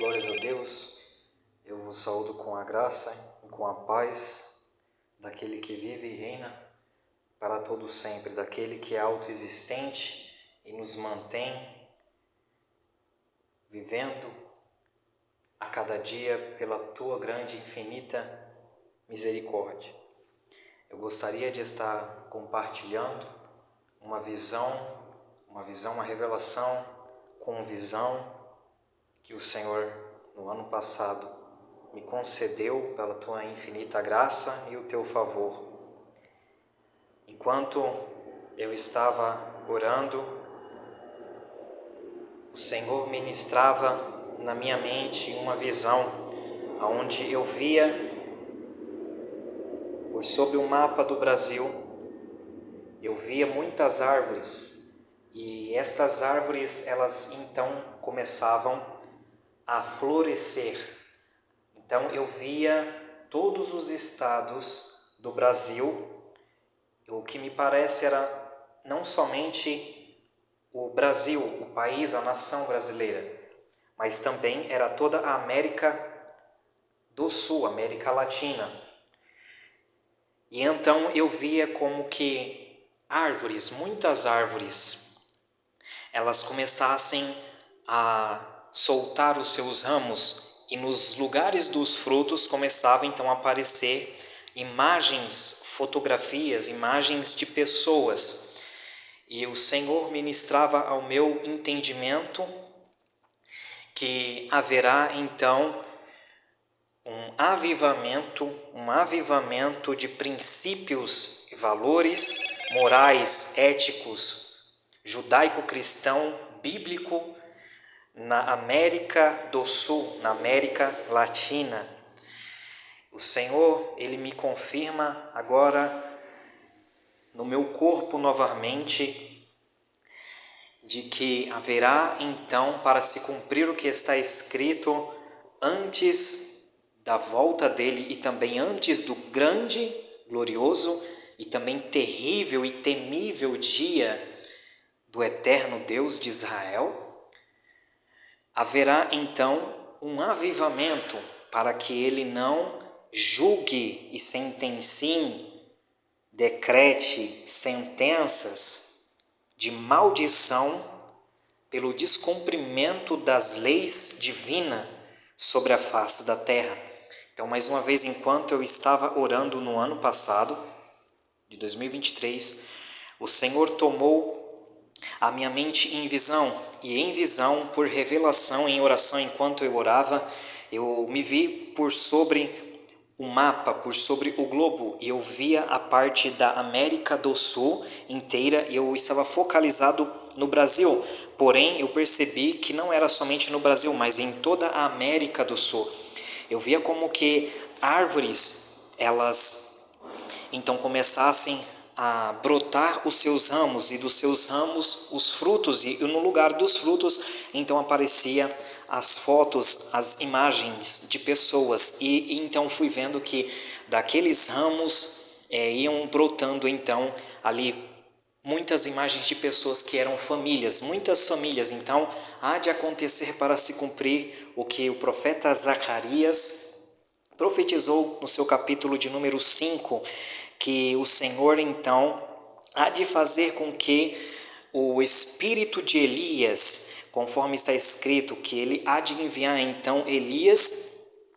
Glórias a Deus, eu vos saúdo com a graça e com a paz daquele que vive e reina para todo sempre, daquele que é autoexistente e nos mantém vivendo a cada dia pela tua grande e infinita misericórdia. Eu gostaria de estar compartilhando uma visão, uma revelação com visão que o Senhor, no ano passado, me concedeu pela tua infinita graça e o teu favor. Enquanto eu estava orando, o Senhor ministrava na minha mente uma visão, onde eu via, por sobre o mapa do Brasil, eu via muitas árvores, e estas árvores, elas então começavam a florescer. Então eu via todos os estados do Brasil. O que me parece era não somente o Brasil, o país, a nação brasileira, mas também era toda a América do Sul, América Latina. E então eu via como que árvores, muitas árvores, elas começassem a soltar os seus ramos, e nos lugares dos frutos começavam então a aparecer imagens, fotografias, imagens de pessoas. E o Senhor ministrava ao meu entendimento que haverá então um avivamento de princípios e valores morais, éticos, judaico-cristão, bíblico, na América do Sul, na América Latina. O Senhor, Ele me confirma agora no meu corpo novamente de que haverá então, para se cumprir o que está escrito antes da volta dele e também antes do grande, glorioso e também terrível e temível dia do eterno Deus de Israel, haverá então um avivamento para que ele não julgue e sentencie, decrete sentenças de maldição pelo descumprimento das leis divinas sobre a face da terra. Então, mais uma vez, enquanto eu estava orando no ano passado, de 2023, o Senhor tomou a minha mente em visão, e em visão, por revelação, em oração, enquanto eu orava, eu me vi por sobre o mapa, por sobre o globo, e eu via a parte da América do Sul inteira, e eu estava focalizado no Brasil. Porém, eu percebi que não era somente no Brasil, mas em toda a América do Sul. Eu via como que árvores, elas então começassem a brotar os seus ramos, e dos seus ramos os frutos, e no lugar dos frutos então aparecia as fotos, as imagens de pessoas, e então fui vendo que daqueles ramos iam brotando então ali muitas imagens de pessoas que eram famílias, muitas famílias. Então há de acontecer para se cumprir o que o profeta Zacarias profetizou no seu capítulo de número 5, que o Senhor então há de fazer com que o espírito de Elias, conforme está escrito, que ele há de enviar então Elias,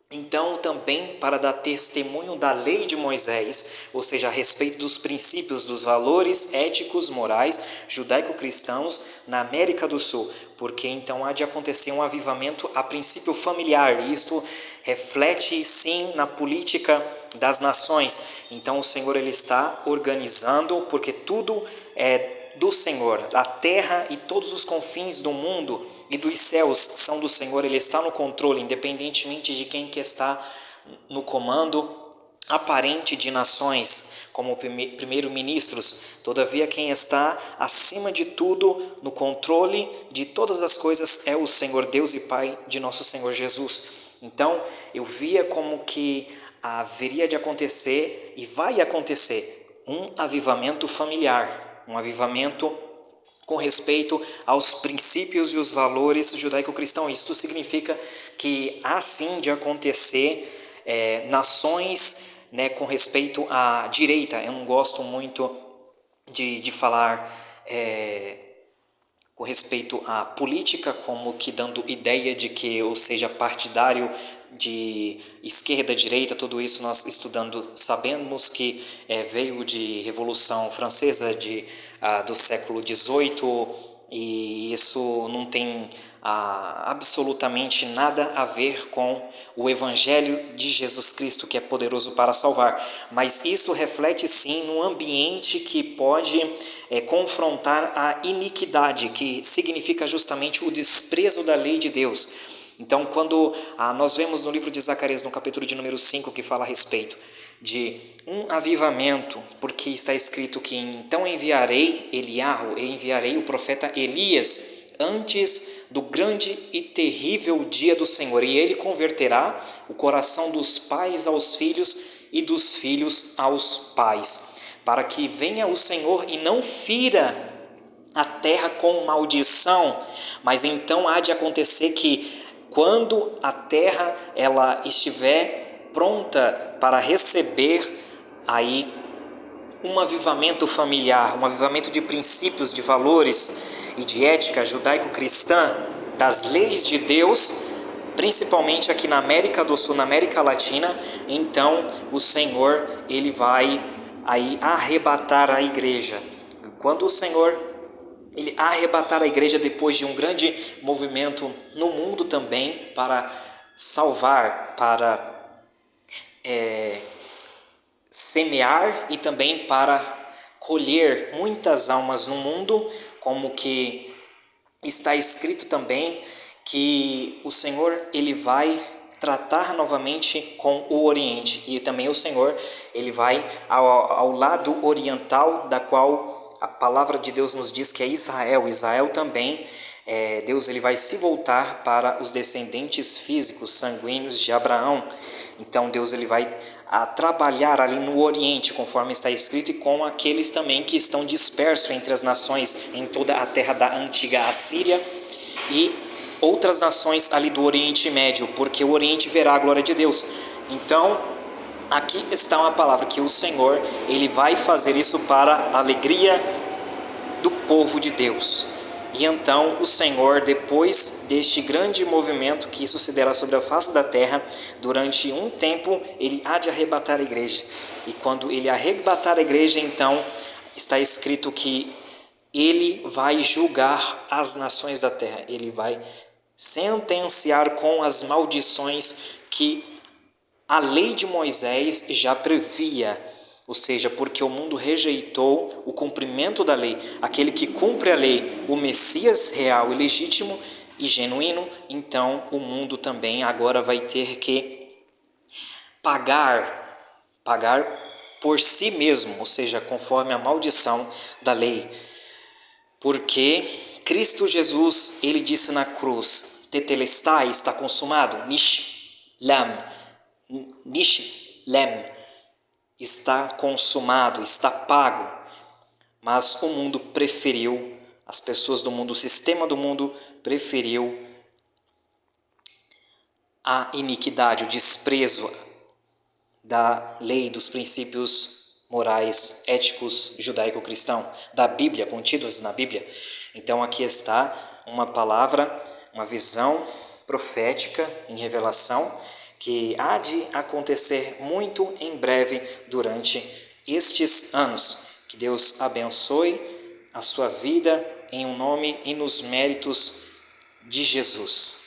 então também para dar testemunho da lei de Moisés, ou seja, a respeito dos princípios, dos valores éticos, morais, judaico-cristãos na América do Sul, porque então há de acontecer um avivamento a princípio familiar, e isto reflete sim na política das nações. Então o Senhor ele está organizando, porque tudo é do Senhor, a terra e todos os confins do mundo e dos céus são do Senhor. Ele está no controle, independentemente de quem que está no comando aparente de nações, como primeiro-ministros. Todavia, quem está acima de tudo, no controle de todas as coisas, é o Senhor Deus e Pai de nosso Senhor Jesus. Então, eu via como que haveria de acontecer e vai acontecer um avivamento familiar, um avivamento com respeito aos princípios e os valores judaico-cristãos. Isto significa que há sim de acontecer nações, né, com respeito à direita. Eu não gosto muito de falar com respeito à política, como que dando ideia de que eu seja partidário de esquerda, direita, tudo isso nós estudando sabemos que veio de Revolução Francesa do século XVIII, e isso não tem absolutamente nada a ver com o Evangelho de Jesus Cristo, que é poderoso para salvar, mas isso reflete sim no ambiente que pode confrontar a iniquidade, que significa justamente o desprezo da lei de Deus. Então, quando nós vemos no livro de Zacarias, no capítulo de número 5, que fala a respeito de um avivamento, porque está escrito que então enviarei Eliarro, e enviarei o profeta Elias antes do grande e terrível dia do Senhor, e ele converterá o coração dos pais aos filhos e dos filhos aos pais, para que venha o Senhor e não fira a terra com maldição. Mas então há de acontecer que quando a terra ela estiver pronta para receber aí um avivamento familiar, um avivamento de princípios, de valores e de ética judaico-cristã, das leis de Deus, principalmente aqui na América do Sul, na América Latina, então o Senhor ele vai aí arrebatar a igreja. Quando o Senhor ele arrebatar a igreja depois de um grande movimento no mundo também para salvar, para semear e também para colher muitas almas no mundo, como que está escrito também que o Senhor ele vai tratar novamente com o Oriente, e também o Senhor ele vai ao lado oriental, da qual a palavra de Deus nos diz que é Israel. Israel também, Deus ele vai se voltar para os descendentes físicos, sanguíneos de Abraão. Então Deus ele vai trabalhar ali no Oriente, conforme está escrito, e com aqueles também que estão dispersos entre as nações em toda a terra da antiga Assíria e outras nações ali do Oriente Médio, porque o Oriente verá a glória de Deus. Então, aqui está uma palavra que o Senhor ele vai fazer isso para a alegria do povo de Deus. E então o Senhor, depois deste grande movimento que sucederá sobre a face da terra, durante um tempo ele há de arrebatar a igreja. E quando ele arrebatar a igreja, então está escrito que ele vai julgar as nações da terra, ele vai sentenciar com as maldições que a lei de Moisés já previa, ou seja, porque o mundo rejeitou o cumprimento da lei. Aquele que cumpre a lei, o Messias real e legítimo e genuíno, então o mundo também agora vai ter que pagar por si mesmo, ou seja, conforme a maldição da lei. Porque Cristo Jesus, ele disse na cruz, tetelestai, está consumado, nishlam, está consumado, está pago. Mas o mundo preferiu, as pessoas do mundo, o sistema do mundo preferiu a iniquidade, o desprezo da lei, dos princípios morais, éticos, judaico-cristão, da Bíblia, contidos na Bíblia. Então aqui está uma palavra, uma visão profética em revelação, que há de acontecer muito em breve durante estes anos. Que Deus abençoe a sua vida em um nome e nos méritos de Jesus.